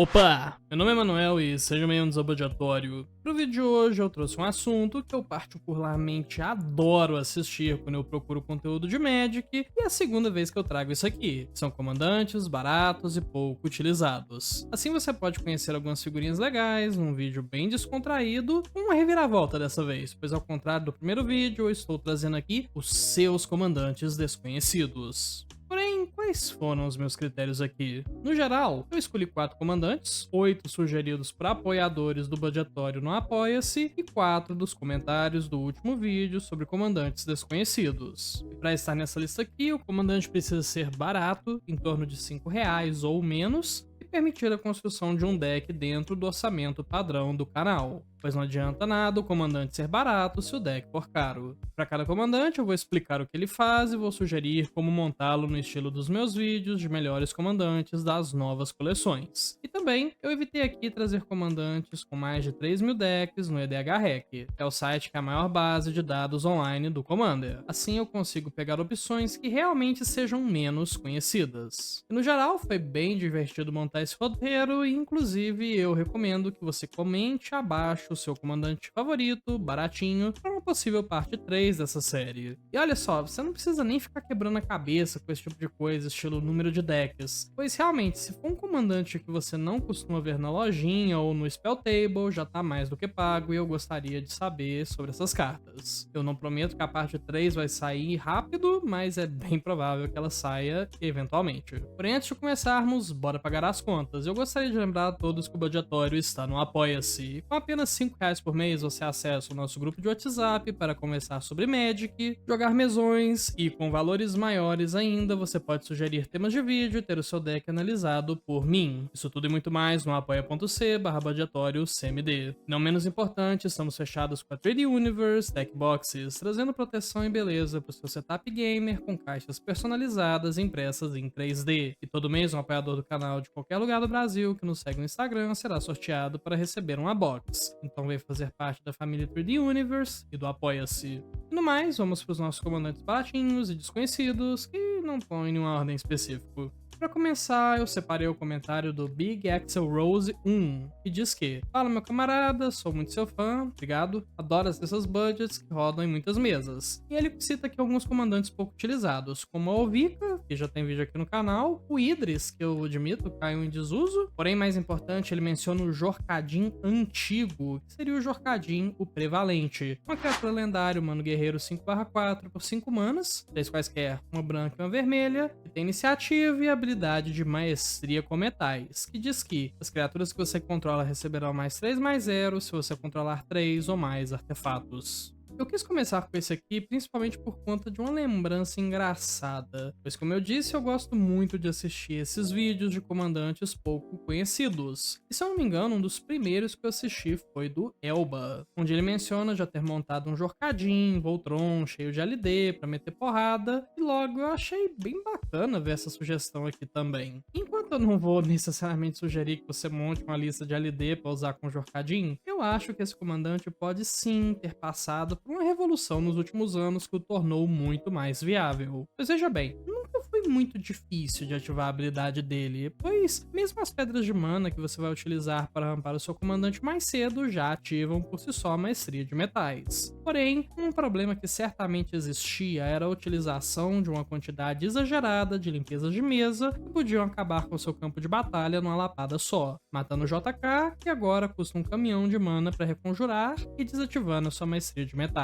Opa! Meu nome é Manuel e sejam bem-vindos ao Budgetório. Pro vídeo de hoje eu trouxe um assunto que eu particularmente adoro assistir quando eu procuro conteúdo de Magic, e é a segunda vez que eu trago isso aqui. São comandantes baratos e pouco utilizados. Assim você pode conhecer algumas figurinhas legais, num vídeo bem descontraído, com uma reviravolta dessa vez, pois ao contrário do primeiro vídeo, eu estou trazendo aqui os seus comandantes desconhecidos. Porém, quais foram os meus critérios aqui? No geral, eu escolhi 4 comandantes, 8 sugeridos para apoiadores do Budgetório no Apoia-se e 4 dos comentários do último vídeo sobre comandantes desconhecidos. E para estar nessa lista aqui, o comandante precisa ser barato, em torno de R$5 ou menos, e permitir a construção de um deck dentro do orçamento padrão do canal, pois não adianta nada o comandante ser barato se o deck for caro. Para cada comandante eu vou explicar o que ele faz e vou sugerir como montá-lo no estilo dos meus vídeos de melhores comandantes das novas coleções. E também eu evitei aqui trazer comandantes com mais de 3.000 decks no EDH Rec, que é o site que é a maior base de dados online do Commander. Assim eu consigo pegar opções que realmente sejam menos conhecidas. E no geral foi bem divertido montar esse roteiro e inclusive eu recomendo que você comente abaixo o seu comandante favorito, baratinho, para uma possível parte 3 dessa série. E olha só, você não precisa nem ficar quebrando a cabeça com esse tipo de coisa, estilo número de decks, pois realmente, se for um comandante que você não costuma ver na lojinha ou no Spell Table, já tá mais do que pago e eu gostaria de saber sobre essas cartas. Eu não prometo que a parte 3 vai sair rápido, mas é bem provável que ela saia eventualmente. Porém, antes de começarmos, bora pagar as contas. Eu gostaria de lembrar a todos que o Budgetório está no Apoia-se. Com apenas R$5 por mês você acessa o nosso grupo de WhatsApp para conversar sobre Magic, jogar mesões e com valores maiores ainda você pode sugerir temas de vídeo e ter o seu deck analisado por mim. Isso tudo e muito mais no apoia.c/budgetório-cmd. Não menos importante, estamos fechados com a 3D Universe Deck Boxes, trazendo proteção e beleza para o seu setup gamer com caixas personalizadas impressas em 3D. E todo mês um apoiador do canal de qualquer lugar do Brasil que nos segue no Instagram será sorteado para receber uma box. Então vem fazer parte da família 3D Universe e do Apoia-se. E no mais, vamos para os nossos comandantes baratinhos e desconhecidos, que não estão em nenhuma ordem específica. Para começar, eu separei o comentário do Big Axel Rose 1, que diz que: "Fala meu camarada, sou muito seu fã, obrigado, adoro essas budgets que rodam em muitas mesas." E ele cita aqui alguns comandantes pouco utilizados, como a Ovica, que já tem vídeo aqui no canal, o Idris, que eu admito caiu em desuso, porém mais importante, ele menciona o Jorkadin antigo, que seria o Jorkadin, o prevalente. Uma criatura lendária, humano guerreiro 5/4 por 5 manas, 3 quaisquer, uma branca e uma vermelha, que tem iniciativa e habilidade de maestria com metais, que diz que as criaturas que você controla receberão +3/0 se você controlar 3 ou mais artefatos. Eu quis começar com esse aqui principalmente por conta de uma lembrança engraçada, pois como eu disse, eu gosto muito de assistir esses vídeos de comandantes pouco conhecidos. E se eu não me engano, um dos primeiros que eu assisti foi do Elba, onde ele menciona já ter montado um Jorkadin, Voltron, cheio de LD pra meter porrada, e logo eu achei bem bacana ver essa sugestão aqui também. Enquanto eu não vou necessariamente sugerir que você monte uma lista de LD pra usar com Jorkadin, eu acho que esse comandante pode sim ter passado por uma revolução nos últimos anos que o tornou muito mais viável. Pois veja bem, nunca foi muito difícil de ativar a habilidade dele, pois mesmo as pedras de mana que você vai utilizar para rampar o seu comandante mais cedo já ativam por si só a maestria de metais. Porém, um problema que certamente existia era a utilização de uma quantidade exagerada de limpezas de mesa que podiam acabar com seu campo de batalha numa lapada só, matando o JK, que agora custa um caminhão de mana para reconjurar, e desativando sua maestria de metais.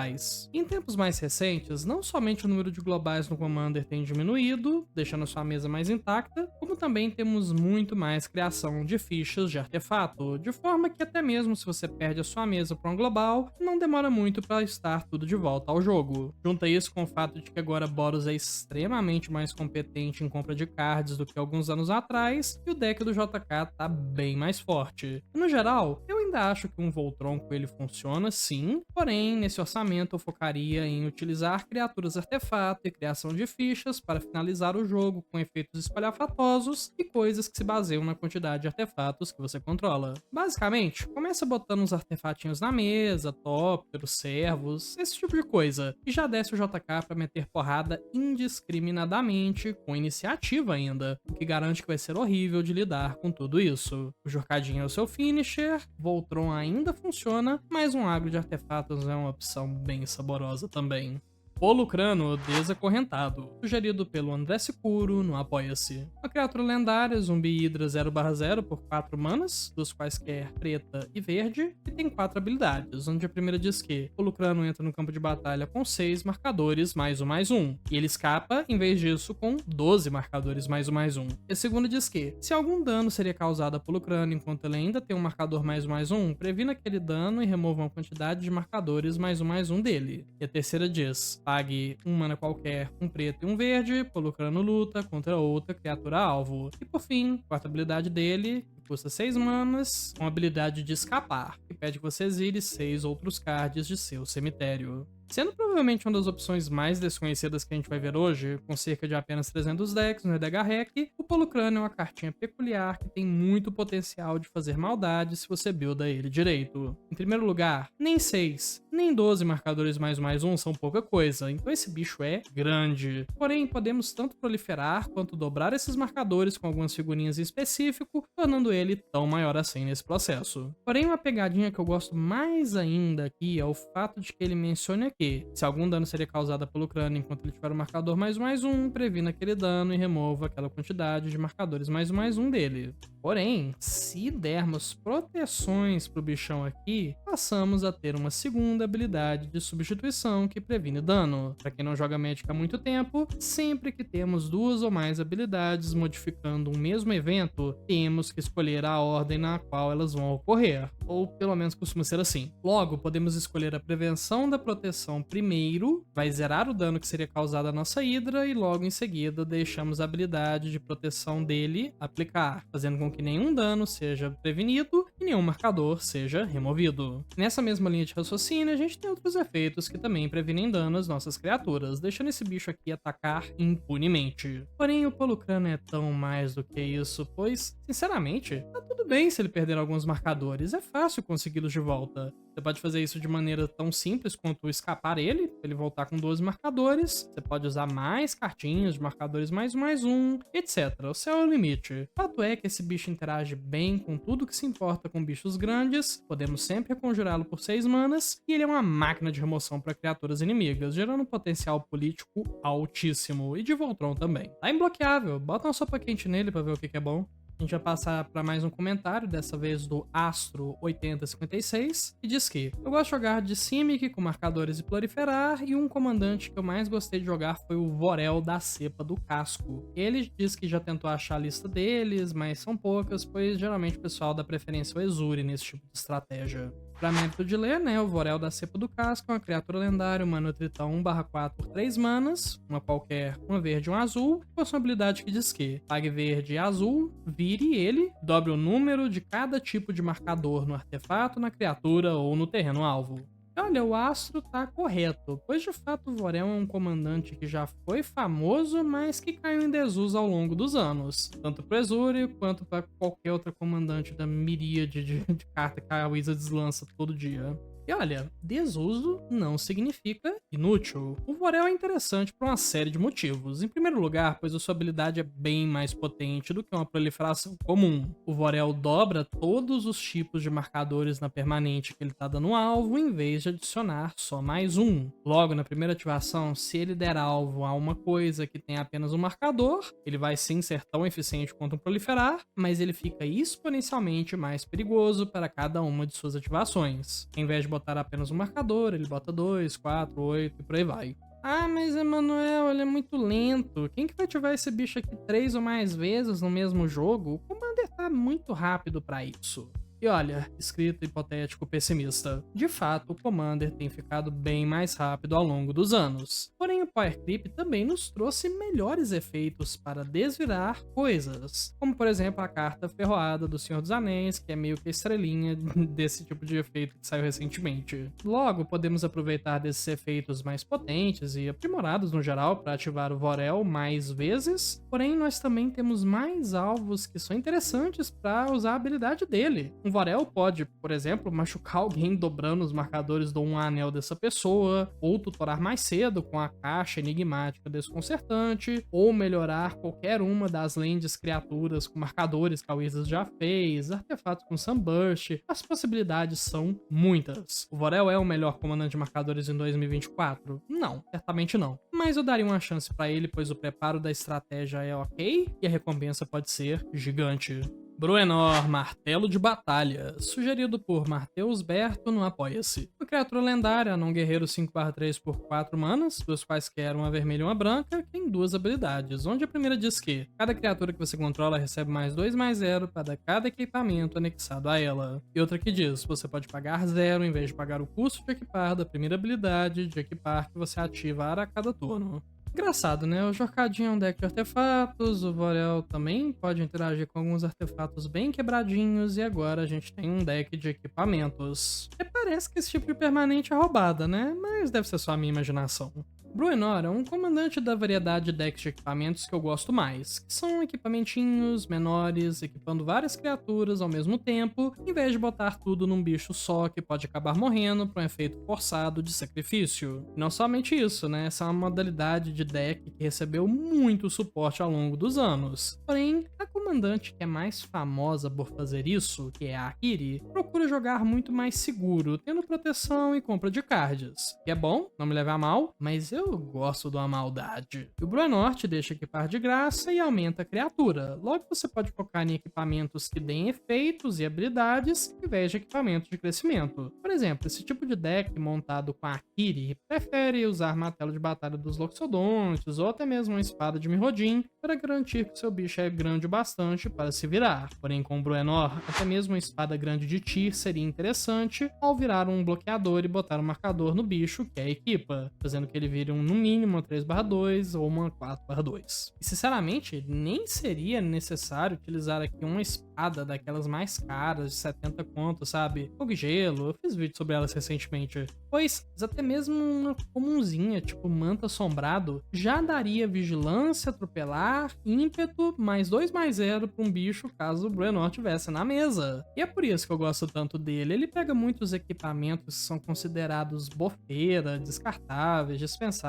Em tempos mais recentes, não somente o número de globais no Commander tem diminuído, deixando sua mesa mais intacta, como também temos muito mais criação de fichas de artefato, de forma que até mesmo se você perde a sua mesa para um global, não demora muito para estar tudo de volta ao jogo. Junta isso com o fato de que agora Boros é extremamente mais competente em compra de cards do que alguns anos atrás, e o deck do JK tá bem mais forte. E no geral, eu ainda ainda acho que um Voltron com ele funciona, sim, porém, nesse orçamento eu focaria em utilizar criaturas artefato e criação de fichas para finalizar o jogo com efeitos espalhafatosos e coisas que se baseiam na quantidade de artefatos que você controla. Basicamente, começa botando uns artefatinhos na mesa, tópteros, servos, esse tipo de coisa, e já desce o JK pra meter porrada indiscriminadamente, com iniciativa ainda, o que garante que vai ser horrível de lidar com tudo isso. O Jorcadinho é o seu finisher, Voltron ainda funciona, mas um agro de artefatos é uma opção bem saborosa também. Polucrano Desacorrentado, sugerido pelo André Sicuro no Apoia-se. Uma criatura lendária, zumbi hidra 0/0 por 4 manas, dos quais quer preta e verde, e tem 4 habilidades, onde a primeira diz que Polucrano entra no campo de batalha com 6 marcadores +1/+1, e ele escapa, em vez disso, com 12 marcadores +1/+1. E a segunda diz que, se algum dano seria causado a Polucrano enquanto ele ainda tem um marcador +1/+1, previna aquele dano e remova uma quantidade de marcadores +1/+1 dele. E a terceira diz: pague um mana qualquer, um preto e um verde, Polucrano luta contra outra criatura alvo. E por fim, a quarta habilidade dele, que custa 6 manas, uma habilidade de escapar, que pede que você exile 6 outros cards de seu cemitério. Sendo provavelmente uma das opções mais desconhecidas que a gente vai ver hoje, com cerca de apenas 300 decks no EDH Rec, o Polucrano é uma cartinha peculiar que tem muito potencial de fazer maldade se você builda ele direito. Em primeiro lugar, nem 6, nem 12 marcadores +1/+1 são pouca coisa, então esse bicho é grande. Porém, podemos tanto proliferar quanto dobrar esses marcadores com algumas figurinhas em específico, tornando ele tão maior assim nesse processo. Porém, uma pegadinha que eu gosto mais ainda aqui é o fato de que ele menciona que, se algum dano seria causado pelo crânio enquanto ele tiver um marcador +1/+1, previna aquele dano e remova aquela quantidade de marcadores +1/+1 dele. Porém, se dermos proteções pro bichão aqui, passamos a ter uma segunda habilidade de substituição que previne dano. Para quem não joga Magic há muito tempo, sempre que temos 2 ou mais habilidades modificando um mesmo evento, temos que escolher a ordem na qual elas vão ocorrer, ou pelo menos costuma ser assim. Logo, podemos escolher a prevenção da proteção primeiro, vai zerar o dano que seria causado à nossa Hidra, e logo em seguida deixamos a habilidade de proteção dele aplicar, fazendo com que nenhum dano seja prevenido e nenhum marcador seja removido. Nessa mesma linha de raciocínio, a gente tem outros efeitos que também previnem dano às nossas criaturas, deixando esse bicho aqui atacar impunemente. Porém, o Polucrano é tão mais do que isso, pois, sinceramente, tá tudo bem se ele perder alguns marcadores, é fácil consegui-los de volta. Você pode fazer isso de maneira tão simples quanto escapar ele, pra ele voltar com 12 marcadores. Você pode usar mais cartinhas de marcadores +1/+1, etc. O céu é o limite. O fato é que esse bicho interage bem com tudo que se importa com bichos grandes, podemos sempre reconjurá-lo por 6 manas, e ele é uma máquina de remoção para criaturas inimigas, gerando um potencial político altíssimo, e de Voltron também. Tá imbloqueável, bota uma sopa quente nele pra ver o que é bom. A gente vai passar para mais um comentário, dessa vez do Astro8056, que diz que: eu gosto de jogar de Simic com marcadores e proliferar, e um comandante que eu mais gostei de jogar foi o Vorel da Cepa do Casco. Ele diz que já tentou achar a lista deles, mas são poucas, pois geralmente o pessoal dá preferência ao Exure nesse tipo de estratégia. Pra mérito de ler, né, o Vorel da Cepa do Casco é uma criatura lendária, uma Nutritão 1/4 por 3 manas, uma qualquer, uma verde e um azul, com a sua habilidade que diz que pague verde e azul, vire ele, dobre o número de cada tipo de marcador no artefato, na criatura ou no terreno alvo. Olha, o Astro tá correto, pois de fato o Vorel é um comandante que já foi famoso, mas que caiu em desuso ao longo dos anos, tanto pro Exure quanto para qualquer outro comandante da miríade de carta que a Wizards lança todo dia. E olha, desuso não significa inútil. O Vorel é interessante por uma série de motivos. Em primeiro lugar, pois a sua habilidade é bem mais potente do que uma proliferação comum. O Vorel dobra todos os tipos de marcadores na permanente que ele está dando alvo, em vez de adicionar só mais um. Logo, na primeira ativação, se ele der alvo a uma coisa que tem apenas um marcador, ele vai sim ser tão eficiente quanto um proliferar, mas ele fica exponencialmente mais perigoso para cada uma de suas ativações. Em vez de botar apenas um marcador, ele bota 2, 4, 8 e por aí vai. Ah, mas Emanuel, ele é muito lento. Quem que vai ativar esse bicho aqui 3 ou mais vezes no mesmo jogo? O Commander tá muito rápido pra isso. E olha, escrito hipotético pessimista. De fato, o Commander tem ficado bem mais rápido ao longo dos anos. Porém, o Power Creep também nos trouxe melhores efeitos para desvirar coisas. Como, por exemplo, a carta Ferroada do Senhor dos Anéis, que é meio que a estrelinha desse tipo de efeito que saiu recentemente. Logo, podemos aproveitar desses efeitos mais potentes e aprimorados no geral para ativar o Vorel mais vezes. Porém, nós também temos mais alvos que são interessantes para usar a habilidade dele. Um Vorel pode, por exemplo, machucar alguém dobrando os marcadores do um anel dessa pessoa, ou tutorar mais cedo com a caixa enigmática desconcertante, ou melhorar qualquer uma das lands criaturas com marcadores que a Wizards já fez, artefatos com Sunburst. As possibilidades são muitas. O Vorel é o melhor comandante de marcadores em 2024? Não, certamente não. Mas eu daria uma chance pra ele, pois o preparo da estratégia é ok e a recompensa pode ser gigante. Bruenor, Martelo de Batalha, sugerido por Matheus Berto no Apoia-se. Uma criatura lendária, não guerreiro 5/3 por 4 manas, duas quaisquer, uma vermelha e uma branca, que tem duas habilidades, onde a primeira diz que cada criatura que você controla recebe +2/0 para cada equipamento anexado a ela. E outra que diz, você pode pagar 0 em vez de pagar o custo de equipar da primeira habilidade de equipar que você ativa a cada turno. Engraçado, né? O Jorcadinho é um deck de artefatos, o Vorel também pode interagir com alguns artefatos bem quebradinhos, e agora a gente tem um deck de equipamentos. E parece que esse tipo de permanente é roubada, né? Mas deve ser só a minha imaginação. Bruenor é um comandante da variedade de decks de equipamentos que eu gosto mais, que são equipamentinhos menores, equipando várias criaturas ao mesmo tempo, em vez de botar tudo num bicho só que pode acabar morrendo por um efeito forçado de sacrifício. E não somente isso, né? Essa é uma modalidade de deck que recebeu muito suporte ao longo dos anos. Porém, a comandante que é mais famosa por fazer isso, que é a Akiri, procura jogar muito mais seguro, tendo proteção e compra de cards. Que é bom, não me leve a mal, mas eu gosto de uma maldade. E o Bruenor te deixa equipar de graça e aumenta a criatura. Logo você pode focar em equipamentos que deem efeitos e habilidades, em vez de equipamentos de crescimento. Por exemplo, esse tipo de deck montado com a Akiri prefere usar martelo de batalha dos Loxodontes ou até mesmo uma espada de Mirrodin para garantir que seu bicho é grande o bastante para se virar. Porém, com o Bruenor, até mesmo uma espada grande de Tyr seria interessante ao virar um bloqueador e botar um marcador no bicho que é equipa, fazendo que ele vire no mínimo uma 3/2 ou uma 4/2. E sinceramente, nem seria necessário utilizar aqui uma espada daquelas mais caras, de 70 conto, sabe? Fogo e Gelo, eu fiz vídeo sobre elas recentemente. Pois, até mesmo uma comunzinha, tipo Manto Assombrado, já daria vigilância, atropelar, ímpeto, +2/0 pra um bicho caso o Bruenor tivesse na mesa. E é por isso que eu gosto tanto dele. Ele pega muitos equipamentos que são considerados bofeira, descartáveis, dispensáveis,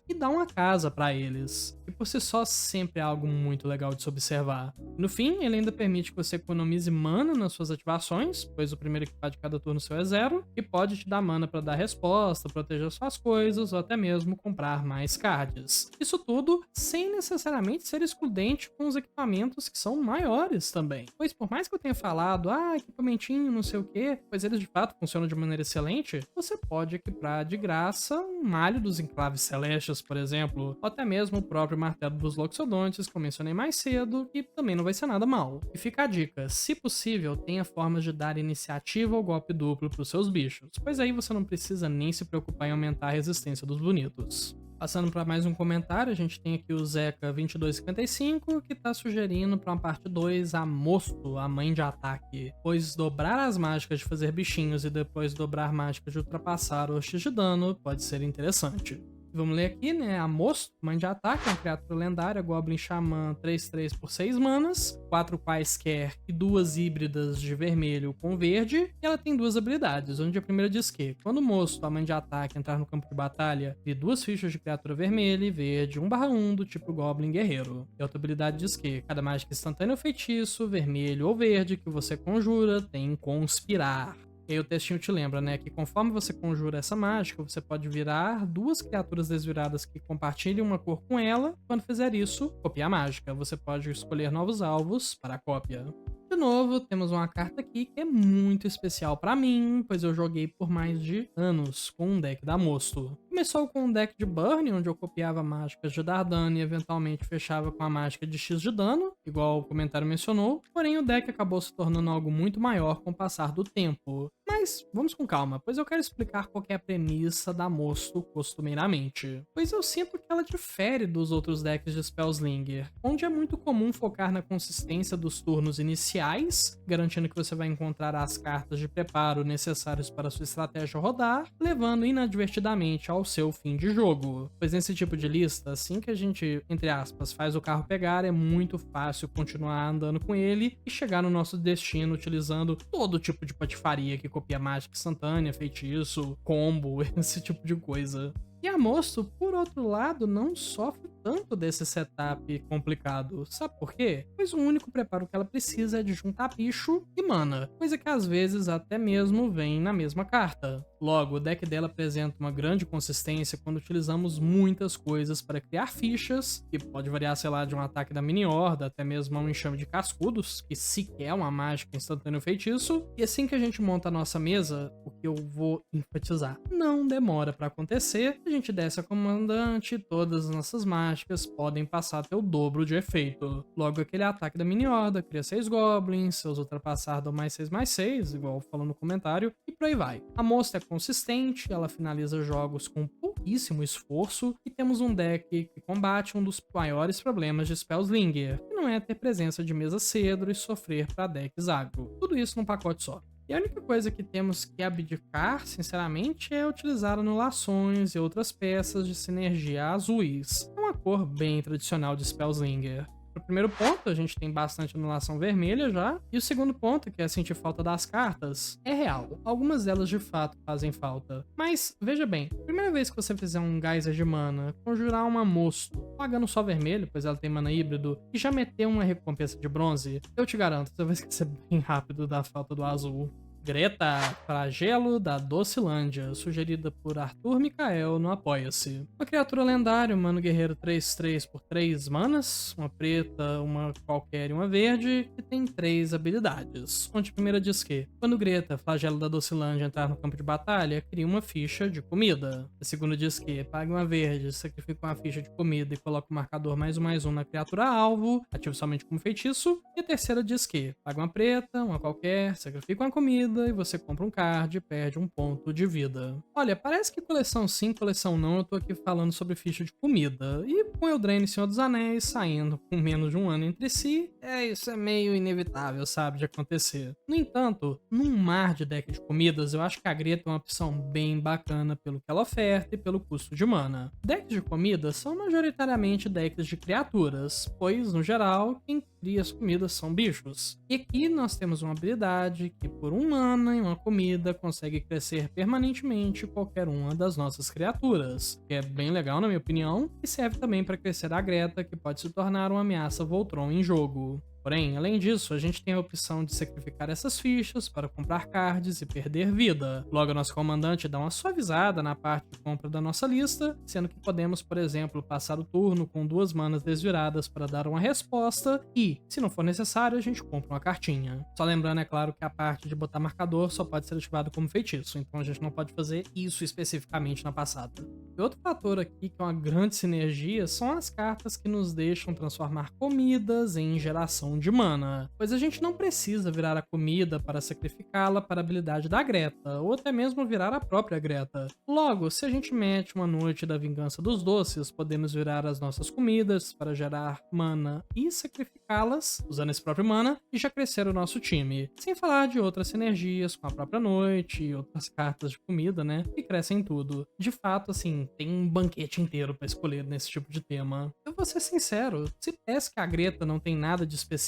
e dá uma casa pra eles. E por si só, sempre é algo muito legal de se observar. No fim, ele ainda permite que você economize mana nas suas ativações, pois o primeiro equipar de cada turno seu é 0, e pode te dar mana pra dar resposta, proteger suas coisas, ou até mesmo comprar mais cards. Isso tudo sem necessariamente ser excludente com os equipamentos que são maiores também. Pois por mais que eu tenha falado, equipamentinho, não sei o que, pois eles de fato funcionam de maneira excelente, você pode equipar de graça um malho dos enclaves celestes, por exemplo, ou até mesmo o próprio martelo dos Loxodontes, que eu mencionei mais cedo, que também não vai ser nada mal. E fica a dica, se possível, tenha formas de dar iniciativa ou golpe duplo para os seus bichos, pois aí você não precisa nem se preocupar em aumentar a resistência dos bonitos. Passando para mais um comentário, a gente tem aqui o Zeca2255, que tá sugerindo para uma parte 2 a Mosto, a mãe de ataque, pois dobrar as mágicas de fazer bichinhos e depois dobrar mágicas de ultrapassar ou X de dano pode ser interessante. Vamos ler aqui, né? A Mosto, mãe de ataque, é uma criatura lendária, Goblin Xamã, 3/3 por 6 manas, 4 quaisquer e 2 híbridas de vermelho com verde, e ela tem 2 habilidades, onde a primeira diz que, quando o Mosto, a mãe de ataque, entrar no campo de batalha, crie 2 fichas de criatura vermelha e verde 1/1 do tipo Goblin Guerreiro. E a outra habilidade diz que, cada mágica instantânea ou feitiço, vermelho ou verde, que você conjura, tem Conspirar. E aí o textinho te lembra, né, que conforme você conjura essa mágica, você pode virar 2 criaturas desviradas que compartilhem uma cor com ela. Quando fizer isso, copia a mágica. Você pode escolher novos alvos para a cópia. De novo, temos uma carta aqui que é muito especial pra mim, pois eu joguei por mais de anos com um deck da Mosto. Começou com um deck de Burn, onde eu copiava mágicas de dar dano e eventualmente fechava com a mágica de X de dano, igual o comentário mencionou, porém o deck acabou se tornando algo muito maior com o passar do tempo. Mas vamos com calma, pois eu quero explicar qual que é a premissa da Mosto costumeiramente. Pois eu sinto que ela difere dos outros decks de Spellslinger, onde é muito comum focar na consistência dos turnos iniciais, garantindo que você vai encontrar as cartas de preparo necessários para sua estratégia rodar, levando inadvertidamente ao seu fim de jogo. Pois nesse tipo de lista, assim que a gente, entre aspas, faz o carro pegar, é muito fácil continuar andando com ele e chegar no nosso destino utilizando todo tipo de patifaria que copia mágica instantânea, feitiço, combo, esse tipo de coisa. E a Mosto, por outro lado, não sofre tanto desse setup complicado. Sabe por quê? Pois o único preparo que ela precisa é de juntar bicho e mana, coisa que às vezes até mesmo vem na mesma carta. Logo, o deck dela apresenta uma grande consistência quando utilizamos muitas coisas para criar fichas, que pode variar, sei lá, de um ataque da mini horda até mesmo a um enxame de cascudos, que sequer é uma mágica instantânea ou feitiço. E assim que a gente monta a nossa mesa, o que eu vou enfatizar, não demora para acontecer, a gente desce a comandante, todas as nossas mágicas podem passar até o dobro de efeito. Logo, aquele ataque da mini horda cria 6 goblins, seus ultrapassar dão mais 6, igual falou no comentário, e por aí vai. A Mosto é consistente, ela finaliza jogos com pouquíssimo esforço, e temos um deck que combate um dos maiores problemas de Spellslinger, que não é ter presença de mesa cedo e sofrer para decks agro. Tudo isso num pacote só. E a única coisa que temos que abdicar, sinceramente, é utilizar anulações e outras peças de sinergia azuis. É uma cor bem tradicional de Spellslinger. No primeiro ponto, a gente tem bastante anulação vermelha já. E o segundo ponto, que é sentir falta das cartas, é real. Algumas delas de fato fazem falta. Mas, veja bem, primeira vez que você fizer um geyser de mana, conjurar uma Mosto, pagando só vermelho, pois ela tem mana híbrido, e já meter uma recompensa de bronze, eu te garanto, você vai esquecer bem rápido da falta do azul. Greta, flagelo da Docilândia, sugerida por Arthur Mikael no Apoia-se. Uma criatura lendária, humano guerreiro 3/3 por 3 manas, uma preta, uma qualquer e uma verde, que tem 3 habilidades. Onde a primeira diz que, quando Greta, flagelo da Docilândia, entrar no campo de batalha, cria uma ficha de comida. A segunda diz que, pague uma verde, sacrifica uma ficha de comida e coloca o marcador +1/+1 na criatura alvo, ativo somente como feitiço. E a terceira diz que, pague uma preta, uma qualquer, sacrifica uma comida, e você compra um card e perde um ponto de vida. Olha, parece que coleção sim, coleção não, eu tô aqui falando sobre ficha de comida. E com Eldraine e Senhor dos Anéis saindo com menos de um ano entre si, isso é meio inevitável, sabe, de acontecer. No entanto, num mar de deck de comidas, eu acho que a Greta é uma opção bem bacana pelo que ela oferta e pelo custo de mana. Decks de comidas são majoritariamente decks de criaturas, pois, no geral, quem cria as comidas são bichos. E aqui nós temos uma habilidade que, por um mana e uma comida, consegue crescer permanentemente qualquer uma das nossas criaturas, que é bem legal na minha opinião, e serve também para crescer a Greta, que pode se tornar uma ameaça Voltron em jogo. Porém, além disso, a gente tem a opção de sacrificar essas fichas para comprar cards e perder vida. Logo, nosso comandante dá uma suavizada na parte de compra da nossa lista, sendo que podemos, por exemplo, passar o turno com 2 manas desviradas para dar uma resposta e, se não for necessário, a gente compra uma cartinha. Só lembrando, é claro, que a parte de botar marcador só pode ser ativado como feitiço, então a gente não pode fazer isso especificamente na passada. E outro fator aqui que é uma grande sinergia são as cartas que nos deixam transformar comidas em geração de mana, pois a gente não precisa virar a comida para sacrificá-la para a habilidade da Greta, ou até mesmo virar a própria Greta. Logo, se a gente mete uma noite da vingança dos doces, podemos virar as nossas comidas para gerar mana e sacrificá-las, usando esse próprio mana, e já crescer o nosso time. Sem falar de outras sinergias com a própria noite e outras cartas de comida, né, que crescem tudo. De fato, assim, tem um banquete inteiro para escolher nesse tipo de tema. Eu vou ser sincero, se parece que a Greta não tem nada de especial,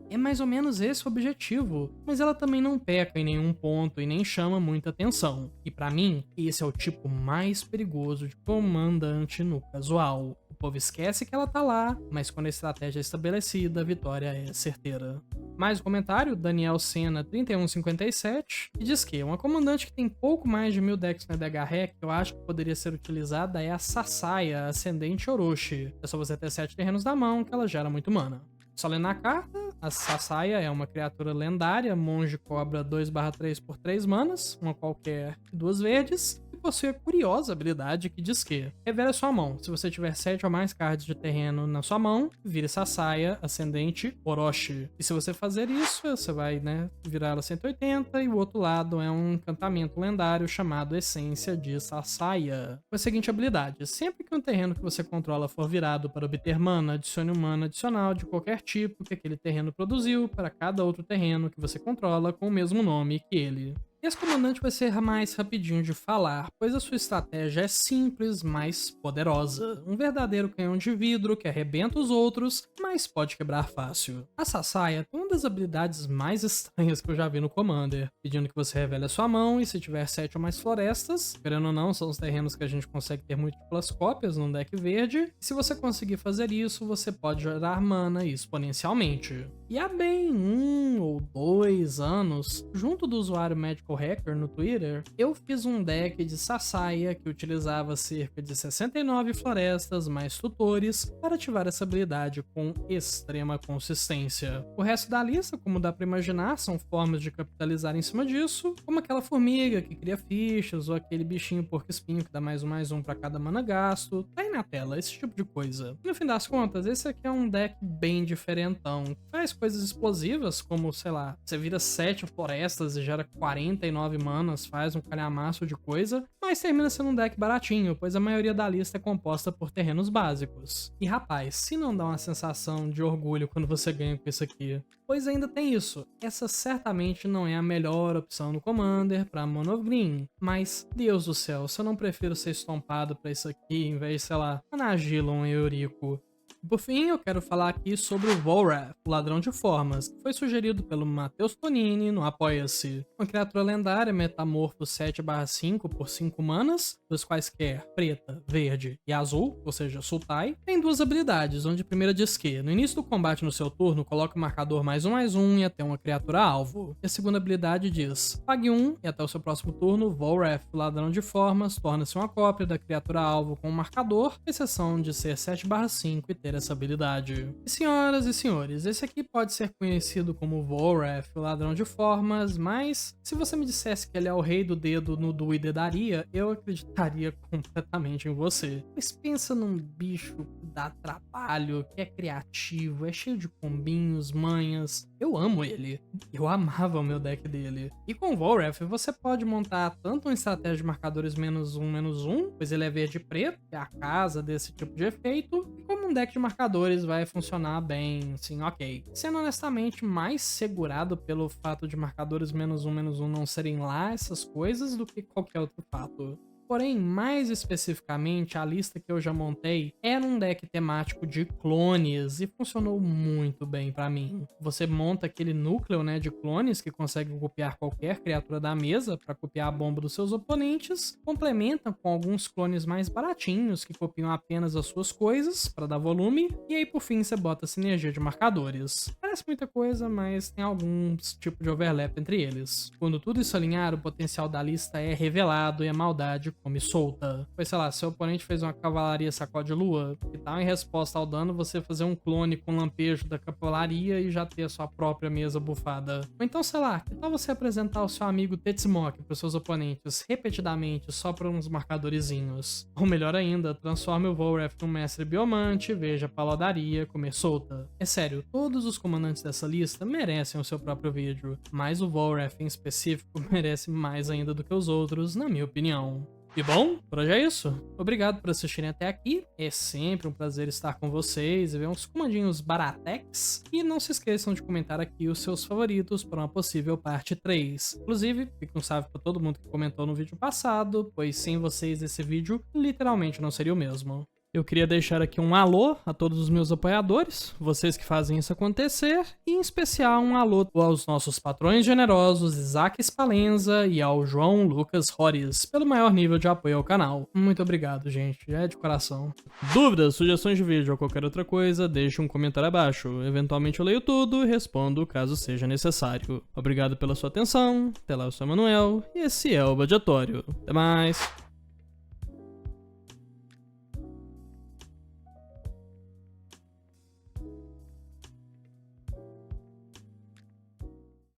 é mais ou menos esse o objetivo, mas ela também não peca em nenhum ponto e nem chama muita atenção. E pra mim, esse é o tipo mais perigoso de comandante no casual. O povo esquece que ela tá lá, mas quando a estratégia é estabelecida, a vitória é certeira. Mais um comentário, Daniel Senna 3157, que diz que uma comandante que tem pouco mais de 1000 decks na EDH que eu acho que poderia ser utilizada é a Sasaya, ascendente Orochi. É só você ter 7 terrenos na mão que ela gera muito mana. Só lendo na carta, a Sasaya é uma criatura lendária, monge cobra 2/3 por 3 manas, uma qualquer e 2 verdes, e possui a curiosa habilidade que diz que revela sua mão. Se você tiver 7 ou mais cards de terreno na sua mão, vire Sasaya, ascendente Orochi. E se você fazer isso, você vai, virar ela 180, e o outro lado é um encantamento lendário chamado Essência de Sasaya. Com a seguinte habilidade: sempre que um terreno que você controla for virado para obter mana, adicione um mana adicional de qualquer tipo que aquele terreno produziu para cada outro terreno que você controla com o mesmo nome que ele. Esse comandante vai ser mais rapidinho de falar, pois a sua estratégia é simples, mas poderosa. Um verdadeiro canhão de vidro que arrebenta os outros, mas pode quebrar fácil. A Sasaya tem uma das habilidades mais estranhas que eu já vi no Commander, pedindo que você revele a sua mão, e se tiver 7 ou mais florestas, querendo ou não, são os terrenos que a gente consegue ter múltiplas cópias num deck verde, e se você conseguir fazer isso, você pode gerar mana exponencialmente. E há bem 1 ou 2 anos, junto do usuário Magical Hacker no Twitter, eu fiz um deck de Sasaya que utilizava cerca de 69 florestas mais tutores para ativar essa habilidade com extrema consistência. O resto da lista, como dá pra imaginar, são formas de capitalizar em cima disso, como aquela formiga que cria fichas, ou aquele bichinho porco-espinho que dá mais um para cada mana gasto, tá aí na tela, esse tipo de coisa. E no fim das contas, esse aqui é um deck bem diferentão, que faz coisas explosivas, como, sei lá, você vira 7 florestas e gera 49 manas, faz um calhamaço de coisa, mas termina sendo um deck baratinho, pois a maioria da lista é composta por terrenos básicos. E rapaz, se não dá uma sensação de orgulho quando você ganha com isso aqui? Pois ainda tem isso, essa certamente não é a melhor opção no Commander pra Mono Green, mas, Deus do céu, se eu não prefiro ser estompado pra isso aqui, em vez de, sei lá, Anagilon e Eurico. Por fim, eu quero falar aqui sobre o Volrath, o Ladrão de Formas, que foi sugerido pelo Matheus Tonini no Apoia-se. Uma criatura lendária metamorfo 7/5 por 5 manas, dos quais quer preta, verde e azul, ou seja, Sultai, tem 2 habilidades, onde a primeira diz que, no início do combate no seu turno, coloque o marcador +1/+1 e até uma criatura alvo. E a segunda habilidade diz, pague 1 e até o seu próximo turno, Volrath, o Ladrão de Formas, torna-se uma cópia da criatura alvo com um marcador, exceção de ser 7/5 e ter essa habilidade. E senhoras e senhores, esse aqui pode ser conhecido como Volrath, o Ladrão de Formas, mas se você me dissesse que ele é o rei do dedo no do e dedaria, eu acreditaria completamente em você. Mas pensa num bicho que dá trabalho, que é criativo, é cheio de combinhos, manhas. Eu amo ele. Eu amava o meu deck dele. E com Volrath, você pode montar tanto uma estratégia de marcadores -1/-1, pois ele é verde e preto, que é a casa desse tipo de efeito, e como um deck de marcadores vai funcionar bem, sim, ok. Sendo honestamente mais segurado pelo fato de marcadores -1/-1 não serem lá essas coisas do que qualquer outro fato. Porém, mais especificamente, a lista que eu já montei era um deck temático de clones e funcionou muito bem pra mim. Você monta aquele núcleo, de clones que consegue copiar qualquer criatura da mesa para copiar a bomba dos seus oponentes, complementa com alguns clones mais baratinhos que copiam apenas as suas coisas para dar volume, e aí por fim você bota a sinergia de marcadores. Parece muita coisa, mas tem alguns tipos de overlap entre eles. Quando tudo isso alinhar, o potencial da lista é revelado e a maldade come solta. Pois sei lá, seu oponente fez uma cavalaria sacode lua, que tal em resposta ao dano você fazer um clone com lampejo da cavalaria e já ter a sua própria mesa bufada. Ou então, sei lá, que tal você apresentar o seu amigo Tetsumoki para seus oponentes repetidamente só por uns marcadorezinhos. Ou melhor ainda, transforme o Volrath num mestre biomante e veja a paladaria comer solta. É sério, todos os comandantes dessa lista merecem o seu próprio vídeo, mas o Volrath em específico merece mais ainda do que os outros, na minha opinião. E bom, por hoje é isso. Obrigado por assistirem até aqui. É sempre um prazer estar com vocês e ver uns comandinhos baratex. E não se esqueçam de comentar aqui os seus favoritos para uma possível parte 3. Inclusive, fique um salve para todo mundo que comentou no vídeo passado, pois sem vocês esse vídeo literalmente não seria o mesmo. Eu queria deixar aqui um alô a todos os meus apoiadores, vocês que fazem isso acontecer, e em especial um alô aos nossos patrões generosos Isaac Spalenza e ao João Lucas Rores, pelo maior nível de apoio ao canal. Muito obrigado, gente, já é de coração. Dúvidas, sugestões de vídeo ou qualquer outra coisa, deixe um comentário abaixo. Eventualmente eu leio tudo e respondo caso seja necessário. Obrigado pela sua atenção, até lá eu sou o Emanuel, e esse é o Budgetório. Até mais!